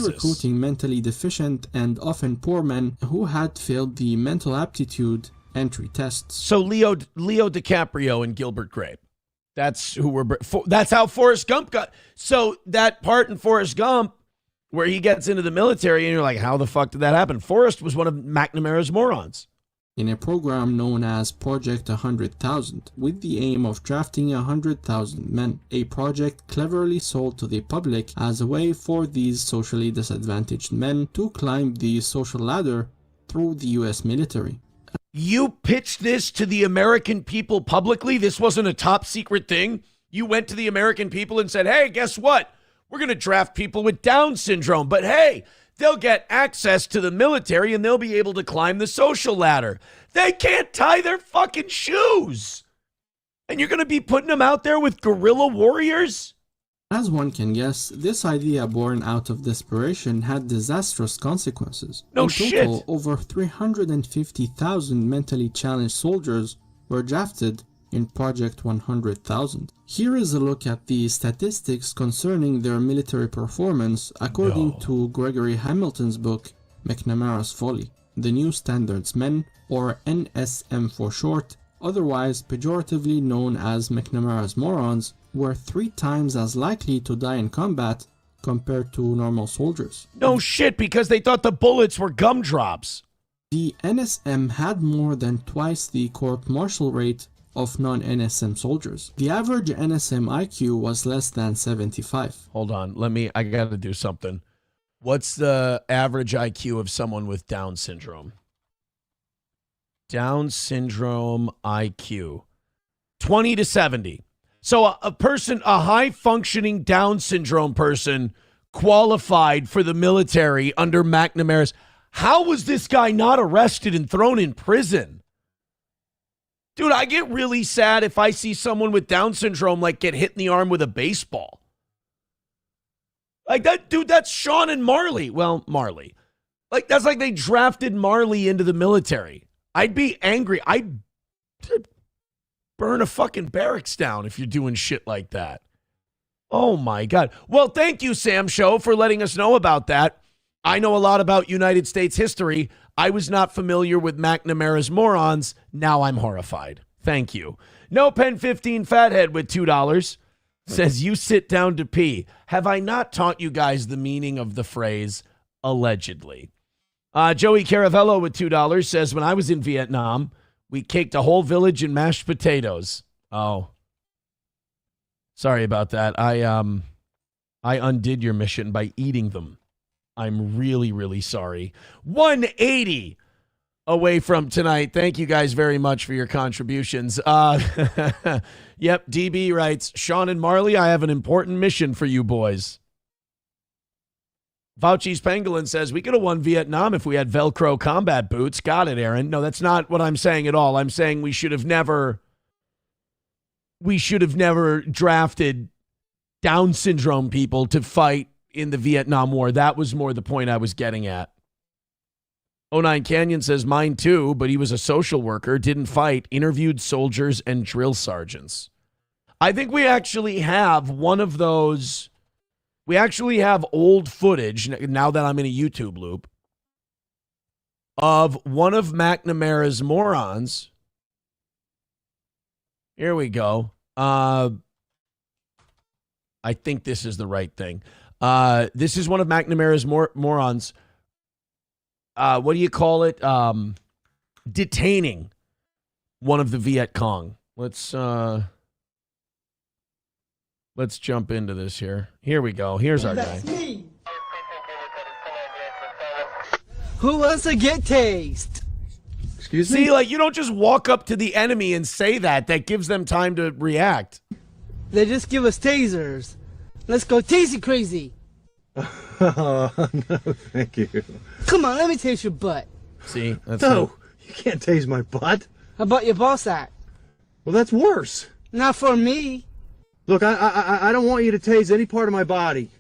recruiting mentally deficient and often poor men who had failed the mental aptitude entry tests. So Leo DiCaprio and Gilbert Grape. That's that's how Forrest Gump got. So that part in Forrest Gump where he gets into the military and you're like, how the fuck did that happen? Forrest was one of McNamara's morons. In a program known as Project 100,000, with the aim of drafting 100,000 men, a project cleverly sold to the public as a way for these socially disadvantaged men to climb the social ladder through the U.S. military. You pitched this to the American people publicly? This wasn't a top secret thing? You went to the American people and said, hey, guess what? We're going to draft people with Down syndrome, but hey, they'll get access to the military and they'll be able to climb the social ladder. They can't tie their fucking shoes. And you're going to be putting them out there with guerrilla warriors? As one can guess, this idea born out of desperation had disastrous consequences. No In shit. total, over 350,000 mentally challenged soldiers were drafted in Project 100,000. Here is a look at the statistics concerning their military performance according to Gregory Hamilton's book, McNamara's Folly. The New Standards Men, or NSM for short, otherwise pejoratively known as McNamara's Morons, were 3 times as likely to die in combat compared to normal soldiers. No shit, because they thought the bullets were gumdrops. The NSM had more than twice the court-martial rate of non-NSM soldiers. The average NSM IQ was less than 75. Hold on, I gotta do something. What's the average IQ of someone with Down syndrome? Down syndrome IQ. 20 to 70. So a high-functioning Down syndrome person qualified for the military under McNamara's. How was this guy not arrested and thrown in prison? Dude, I get really sad if I see someone with Down syndrome like get hit in the arm with a baseball. Like that, dude, that's Sean and Marley. Well, Marley. Like, that's like they drafted Marley into the military. I'd be angry. I'd burn a fucking barracks down if you're doing shit like that. Oh, my God. Well, thank you, Sam Show, for letting us know about that. I know a lot about United States history. I was not familiar with McNamara's Morons. Now I'm horrified. Thank you. No Pen 15 Fathead with $2 says, you sit down to pee. Have I not taught you guys the meaning of the phrase allegedly? Joey Caravello with $2 says, when I was in Vietnam, we caked a whole village in mashed potatoes. Oh, sorry about that. I undid your mission by eating them. I'm really, really sorry. 180 away from tonight. Thank you guys very much for your contributions. Yep, DB writes, Sean and Marley, I have an important mission for you boys. Fauci's Pangolin says, we could have won Vietnam if we had Velcro combat boots. Got it, Aaron. No, that's not what I'm saying at all. I'm saying we should have never drafted Down syndrome people to fight in the Vietnam War. That was more the point I was getting at. 09 Canyon says, mine too, but he was a social worker, didn't fight, interviewed soldiers and drill sergeants. I think we actually have one of those. We actually have old footage, now that I'm in a YouTube loop, of one of McNamara's Morons. Here we go. I think this is the right thing. This is one of McNamara's Morons. What do you call it? Detaining one of the Viet Cong. Let's jump into this here. Here we go. Here's our guy. Me. Who wants to get tased? Excuse me? See, like, you don't just walk up to the enemy and say that. That gives them time to react. They just give us tasers. Let's go tasty crazy. Oh, no, thank you. Come on, let me taste your butt. See? That's No, you can't tase my butt. How about your ball sack? Well, that's worse. Not for me. Look, I don't want you to tase any part of my body.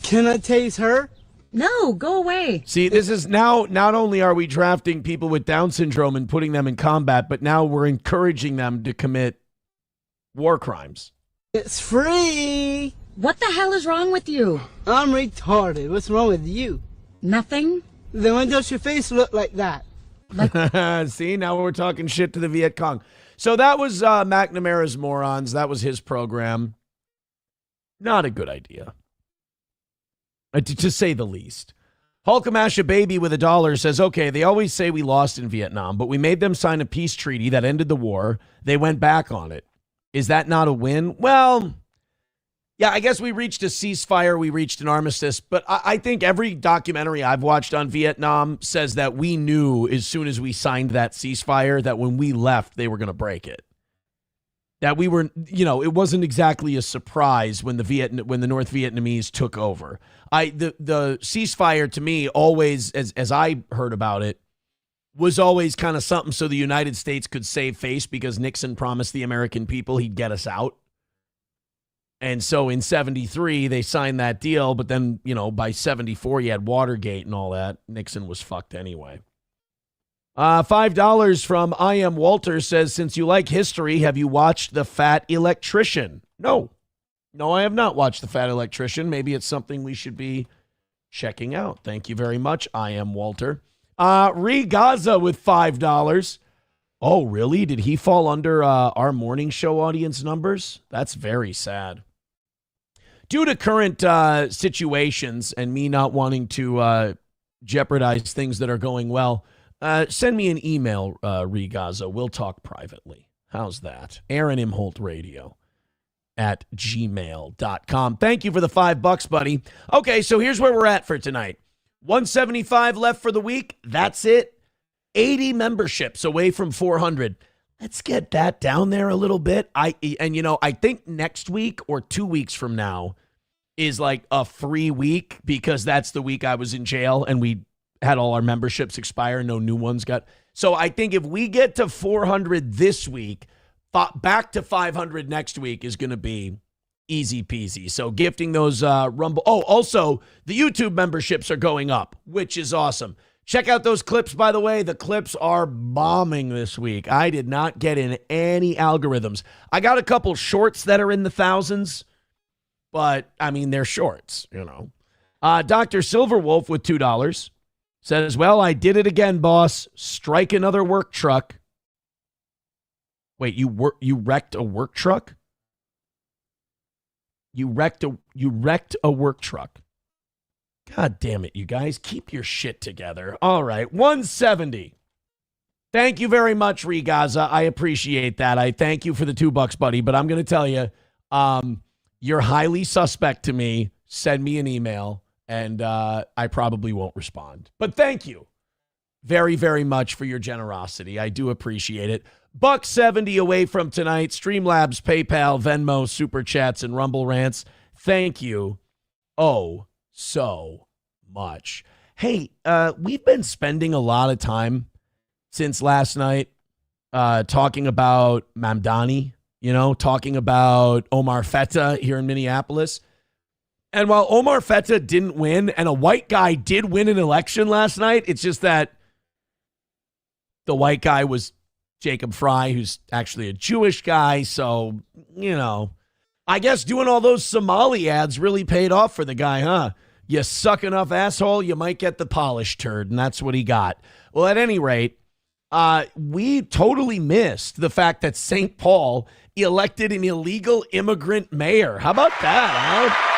Can I tase her? No, go away. See, this is now, not only are we drafting people with Down syndrome and putting them in combat, but now we're encouraging them to commit war crimes. It's free. What the hell is wrong with you? I'm retarded. What's wrong with you? Nothing? Then when does your face look like that? See, now we're talking shit to the Viet Cong. So that was McNamara's Morons. That was his program. Not a good idea, to say the least. Hulkamasha Baby with $1 says, okay, they always say we lost in Vietnam, but we made them sign a peace treaty that ended the war. They went back on it. Is that not a win? Well, yeah, I guess we reached a ceasefire. We reached an armistice. But I think every documentary I've watched on Vietnam says that we knew as soon as we signed that ceasefire that when we left, they were going to break it. That we were, it wasn't exactly a surprise when the North Vietnamese took over. The ceasefire to me always, as I heard about it, was always kind of something so the United States could save face because Nixon promised the American people he'd get us out. And so in 73, they signed that deal. But then, by 74, you had Watergate and all that. Nixon was fucked anyway. $5 from I Am Walter says, since you like history, have you watched The Fat Electrician? No, I have not watched The Fat Electrician. Maybe it's something we should be checking out. Thank you very much, I Am Walter. Gaza with $5. Oh, really? Did he fall under our morning show audience numbers? That's very sad. Due to current situations and me not wanting to jeopardize things that are going well, send me an email, Gaza. We'll talk privately. How's that? Aaron Imholt Radio at gmail.com. Thank you for the $5, buddy. Okay, so here's where we're at for tonight. 175 left for the week. That's it. 80 memberships away from 400. Let's get that down there a little bit. I think next week or 2 weeks from now is like a free week because that's the week I was in jail and we had all our memberships expire. No new ones got. So I think if we get to 400 this week, back to 500 next week is going to be easy peasy. So gifting those Rumble. Oh, also the YouTube memberships are going up, which is awesome. Check out those clips, by the way. The clips are bombing this week. I did not get in any algorithms. I got a couple shorts that are in the thousands, but I mean, they're shorts, Dr. Silverwolf with $2 says, well, I did it again, boss. Strike another work truck. Wait, you wrecked a work truck? You wrecked a work truck. God damn it, you guys. Keep your shit together. All right, 170. Thank you very much, Gaza. I appreciate that. I thank you for the $2, buddy. But I'm going to tell you, you're highly suspect to me. Send me an email, and I probably won't respond. But thank you very, very much for your generosity. I do appreciate it. $170 away from tonight. Streamlabs, PayPal, Venmo, Super Chats, and Rumble Rants. Thank you. Oh, so much. Hey, we've been spending a lot of time since last night talking about Mamdani, talking about Omar Feta here in Minneapolis. And while Omar Feta didn't win and a white guy did win an election last night, it's just that the white guy was Jacob Fry, who's actually a Jewish guy. So, I guess doing all those Somali ads really paid off for the guy, huh? You suck enough asshole, you might get the polished turd, and that's what he got. Well, at any rate, we totally missed the fact that St. Paul elected an illegal immigrant mayor. How about that, huh?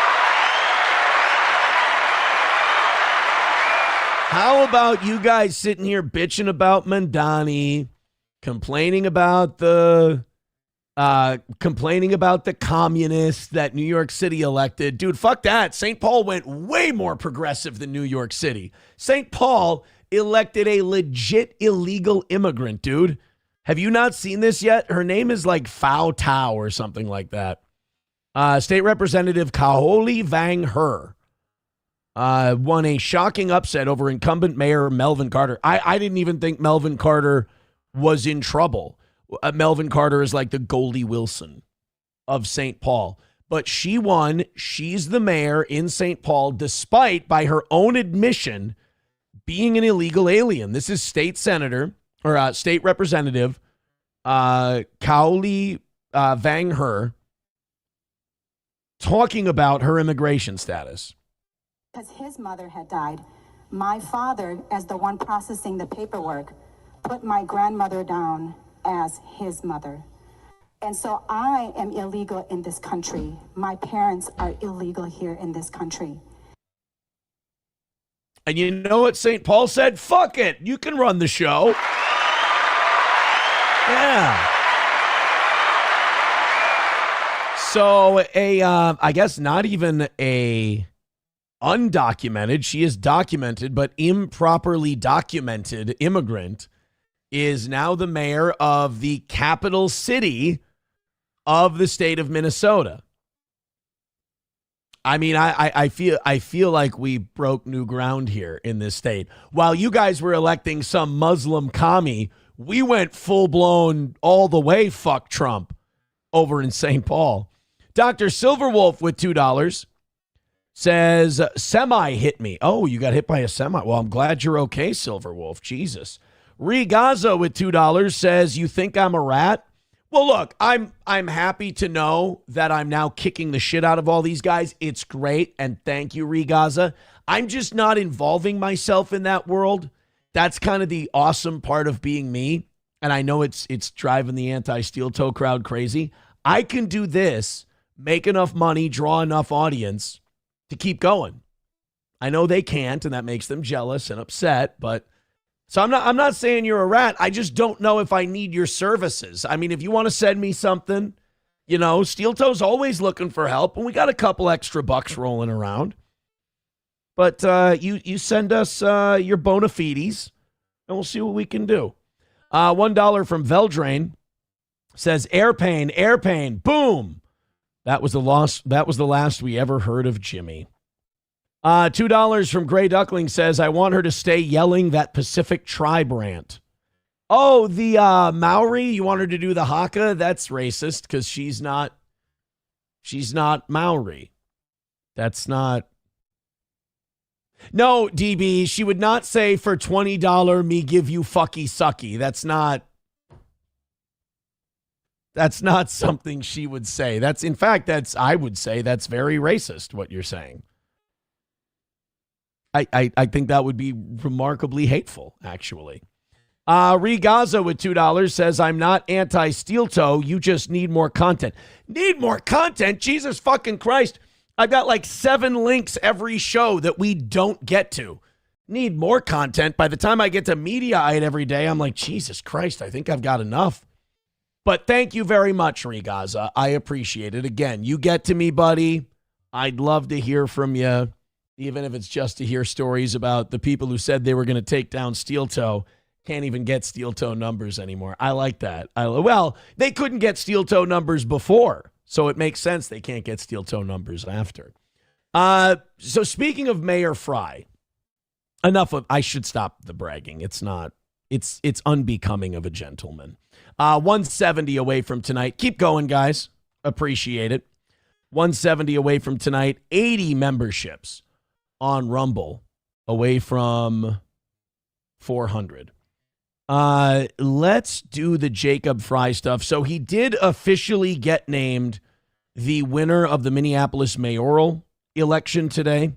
How about you guys sitting here bitching about Mamdani, complaining about the communists that New York City elected? Dude, fuck that. St. Paul went way more progressive than New York City. St. Paul elected a legit illegal immigrant, dude. Have you not seen this yet? Her name is like Phao Tao or something like that. State Representative Kaholi Vang Her won a shocking upset over incumbent Mayor Melvin Carter. I didn't even think Melvin Carter was in trouble. Melvin Carter is like the Goldie Wilson of St. Paul. But she won. She's the mayor in St. Paul, despite, by her own admission, being an illegal alien. This is state representative Kaoli Vang Her. talking about her immigration status. Because his mother had died, my father, as the one processing the paperwork, put my grandmother down as his mother. And so I am illegal in this country. My parents are illegal here in this country. And you know what St. Paul said? Fuck it. You can run the show. Yeah. So I guess not even a undocumented, she is documented, but improperly documented immigrant is now the mayor of the capital city of the state of Minnesota. I mean, I feel like we broke new ground here in this state. While you guys were electing some Muslim commie, we went full-blown all the way fuck Trump over in St. Paul. Dr. Silverwolf with $2 says, semi hit me. Oh, you got hit by a semi. Well, I'm glad you're okay, Silverwolf. Jesus. Regaza with $2 says, you think I'm a rat? Well, look, I'm happy to know that I'm now kicking the shit out of all these guys. It's great, and thank you, Regaza. I'm just not involving myself in that world. That's kind of the awesome part of being me, and I know it's driving the anti-steel toe crowd crazy. I can do this, make enough money, draw enough audience to keep going. I know they can't, and that makes them jealous and upset, but so I'm not saying you're a rat. I just don't know if I need your services. I mean, if you want to send me something, you know, Steel Toe's always looking for help, and we got a couple extra bucks rolling around. But you send us your bona fides, and we'll see what we can do. $1 from Veldrain says, air pain, boom. That was the last we ever heard of Jimmy. $2 from Gray Duckling says, I want her to stay yelling that Pacific tribe rant. Oh, the Maori, you want her to do the haka? That's racist because she's not Maori. That's not. No, DB, she would not say for $20 me give you fucky sucky. That's not something she would say. I would say that's very racist what you're saying. I think that would be remarkably hateful, actually. Regaza with $2 says, I'm not anti-steel toe. You just need more content. Need more content? Jesus fucking Christ. I've got like 7 links every show that we don't get to. Need more content. By the time I get to Mediaite every day, I'm like, Jesus Christ, I think I've got enough. But thank you very much, Regaza. I appreciate it. Again, you get to me, buddy. I'd love to hear from you. Even if it's just to hear stories about the people who said they were going to take down Steel Toe, can't even get Steel Toe numbers anymore. I like that. Well, they couldn't get Steel Toe numbers before, so it makes sense they can't get Steel Toe numbers after. So speaking of Mayor Fry, I should stop the bragging. It's unbecoming of a gentleman. 170 away from tonight. Keep going, guys. Appreciate it. 170 away from tonight. 80 memberships on Rumble, away from 400. Let's do the Jacob Fry stuff. So he did officially get named the winner of the Minneapolis mayoral election today.